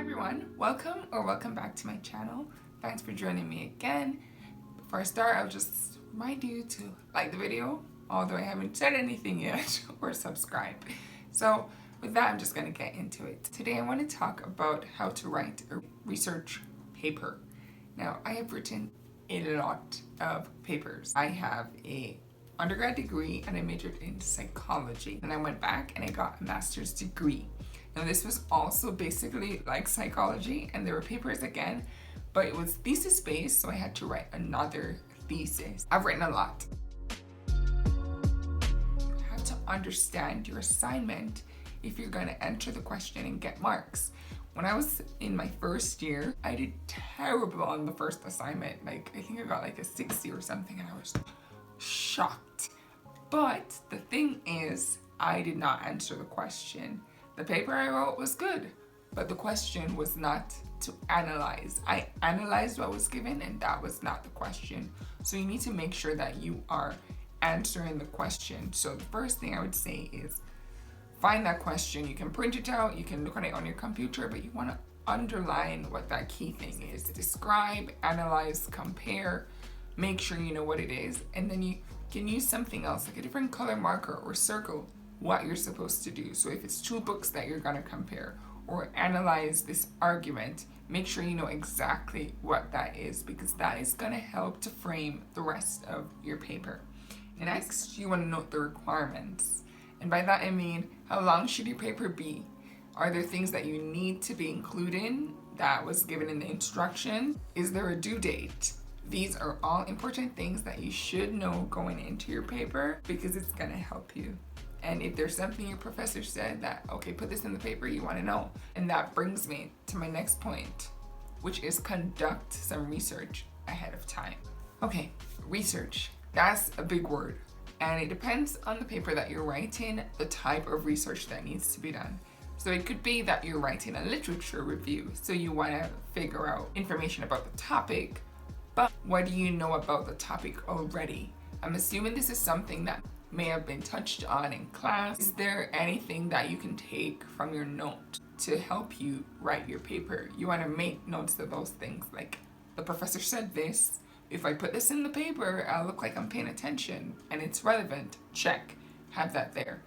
everyone, welcome back to my channel. Thanks for joining me again. Before I start, I'll just remind you to like the video, although I haven't said anything yet, or subscribe. So with that, I'm just going to get into it. Today I want to talk about how to write a research paper. Now, I have written a lot of papers. I have a undergrad degree and I majored in psychology, and I went back and I got a master's degree. Now this was also basically like psychology, and there were papers again, but it was thesis based, so I had to write another thesis. I've written a lot. You have to understand your assignment if you're going to enter the question and get marks. When I was in my first year, I did terrible on the first assignment. Like, I think I got like a 60 or something, and I was shocked. But the thing is, I did not answer the question. The paper I wrote was good, but the question was not to analyze. I analyzed what was given, and that was not the question. So you need to make sure that you are answering the question. So the first thing I would say is find that question. You can print it out, you can look at it on your computer, but you want to underline what that key thing is. Describe, analyze, compare, make sure you know what it is, and then you can use something else like a different color marker or circle what you're supposed to do. So if it's two books that you're going to compare or analyze this argument, make sure you know exactly what that is, because that is going to help to frame the rest of your paper. Next, you want to note the requirements. And by that I mean, how long should your paper be? Are there things that you need to be included that was given in the instruction? Is there a due date? These are all important things that you should know going into your paper, because it's going to help you. And if there's something your professor said that, okay, put this in the paper, you want to know. And that brings me to my next point, which is conduct some research ahead of time. Okay, research, that's a big word. And it depends on the paper that you're writing, the type of research that needs to be done. So it could be that you're writing a literature review, so you want to figure out information about the topic, but what do you know about the topic already? I'm assuming this is something that may have been touched on in class. Is there anything that you can take from your note to help you write your paper? You want to make notes of those things, like the professor said this. If I put this in the paper, I'll look like I'm paying attention and it's relevant. Check, have that there.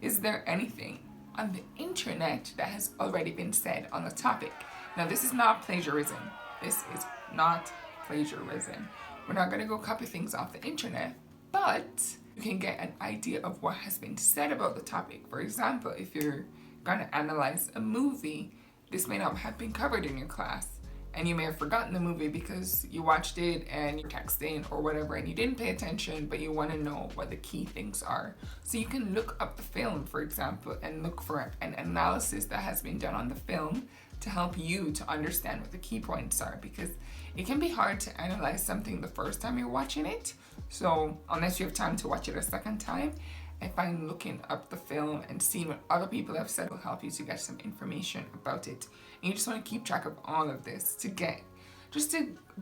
Is there anything on the internet that has already been said on the topic? Now, this is not plagiarism. This is not plagiarism. We're not going to go copy things off the internet, but you can get an idea of what has been said about the topic. For example, if you're going to analyze a movie, this may not have been covered in your class, and you may have forgotten the movie because you watched it and you're texting or whatever and you didn't pay attention, but you want to know what the key things are. So you can look up the film, for example, and look for an analysis that has been done on the film to help you to understand what the key points are, because it can be hard to analyze something the first time you're watching it. So unless you have time to watch it a second time, I find looking up the film and seeing what other people have said will help you to get some information about it. And you just want to keep track of all of this to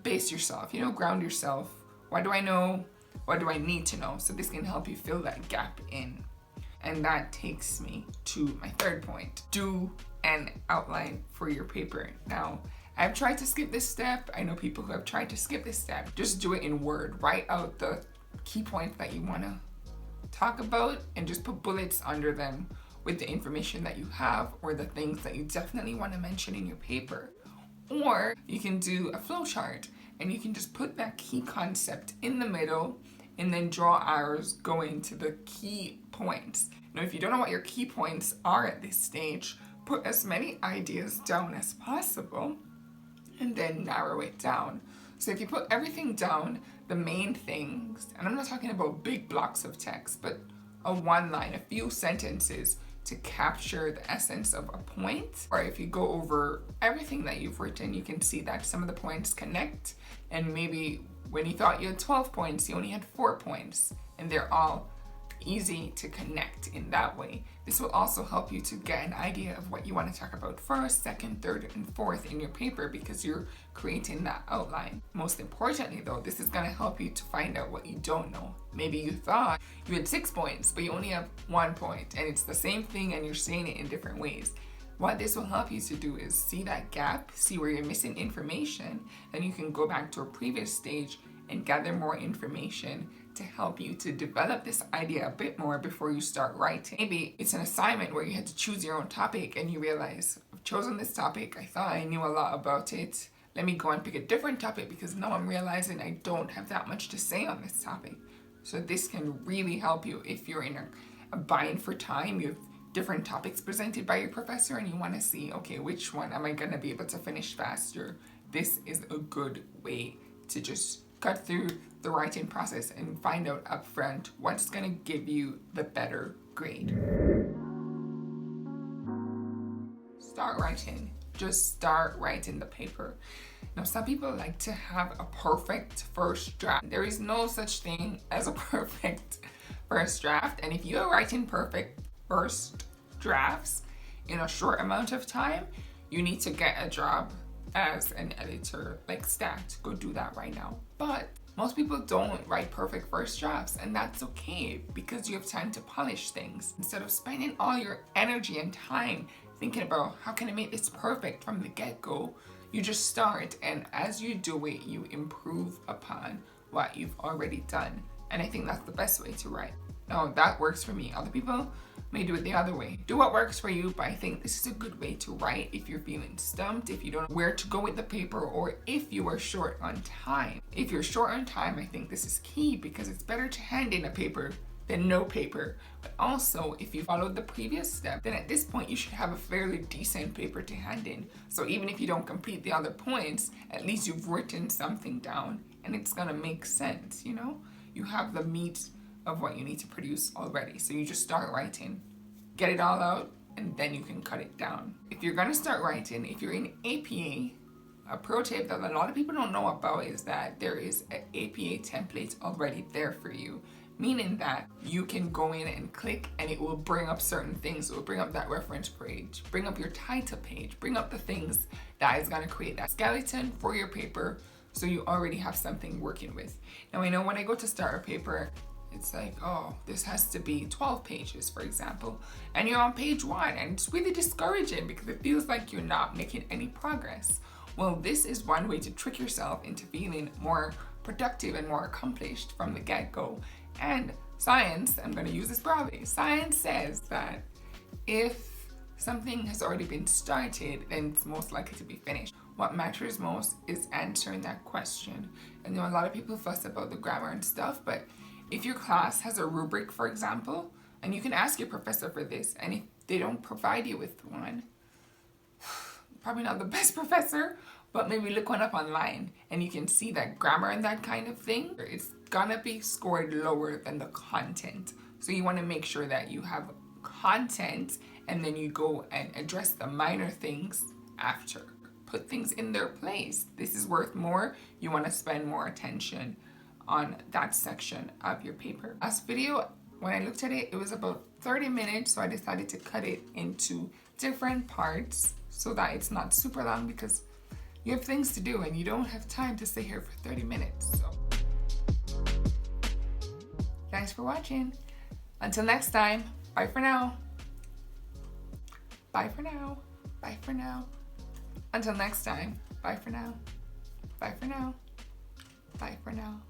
base yourself, ground yourself. What do I know? What do I need to know? So this can help you fill that gap in. And that takes me to my third point. Do an outline for your paper. Now, I've tried to skip this step. I know people who have tried to skip this step. Just do it in Word. Write out the key points that you want to talk about and just put bullets under them with the information that you have or the things that you definitely want to mention in your paper. Or you can do a flow chart and you can just put that key concept in the middle and then draw arrows going to the key points. Now, if you don't know what your key points are at this stage, put as many ideas down as possible and then narrow it down. So if you put everything down, the main things, and I'm not talking about big blocks of text, but a one line, a few sentences to capture the essence of a point. Or if you go over everything that you've written, you can see that some of the points connect, and maybe when you thought you had 12 points, you only had 4 points, and they're all easy to connect in that way. This will also help you to get an idea of what you want to talk about first, second, third, and fourth in your paper, because you're creating that outline. Most importantly though, this is going to help you to find out what you don't know. Maybe you thought you had 6 points, but you only have 1 point, and it's the same thing and you're saying it in different ways. What this will help you to do is see that gap, see where you're missing information, and you can go back to a previous stage and gather more information to help you to develop this idea a bit more before you start writing. Maybe it's an assignment where you had to choose your own topic and you realize, I've chosen this topic, I thought I knew a lot about it. Let me go and pick a different topic because now I'm realizing I don't have that much to say on this topic. So this can really help you if you're in a bind for time. You have different topics presented by your professor and you want to see, okay, which one am I going to be able to finish faster? This is a good way to just cut through the writing process and find out upfront what's going to give you the better grade. Start writing. Just start writing the paper. Now, some people like to have a perfect first draft. There is no such thing as a perfect first draft. And if you're writing perfect first drafts in a short amount of time, you need to get a job as an editor like Stat. Go do that right now. But most people don't write perfect first drafts, and that's okay because you have time to polish things. Instead of spending all your energy and time thinking about how can I make this perfect from the get-go, you just start, and as you do it, you improve upon what you've already done. And I think that's the best way to write. Now, that works for me. Other people may do it the other way. Do what works for you, but I think this is a good way to write if you're feeling stumped, if you don't know where to go with the paper, or if you are short on time. If you're short on time, I think this is key because it's better to hand in a paper than no paper. But also, if you followed the previous step, then at this point you should have a fairly decent paper to hand in. So even if you don't complete the other points, at least you've written something down and it's gonna make sense, you know? You have the meat of what you need to produce already. So you just start writing, get it all out, and then you can cut it down. If you're gonna start writing, if you're in APA, a pro tip that a lot of people don't know about is that there is an APA template already there for you. Meaning that you can go in and click and it will bring up certain things. It will bring up that reference page, bring up your title page, bring up the things that is gonna create that skeleton for your paper so you already have something working with. Now I know when I go to start a paper, it's like, oh, this has to be 12 pages, for example, and you're on page 1 and it's really discouraging because it feels like you're not making any progress. Well, this is one way to trick yourself into feeling more productive and more accomplished from the get-go. And science, I'm going to use this broadly, science says that if something has already been started, then it's most likely to be finished. What matters most is answering that question. And a lot of people fuss about the grammar and stuff, but if your class has a rubric, for example, and you can ask your professor for this, and if they don't provide you with one, probably not the best professor, but maybe look one up online and you can see that grammar and that kind of thing, it's gonna be scored lower than the content. So you wanna make sure that you have content and then you go and address the minor things after. Put things in their place. This is worth more. You wanna spend more attention on that section of your paper. Last video, when I looked at it, it was about 30 minutes, so I decided to cut it into different parts so that it's not super long because you have things to do and you don't have time to stay here for 30 minutes. So thanks for watching. Until next time, bye for now. Bye for now. Bye for now. Until next time, bye for now. Bye for now. Bye for now.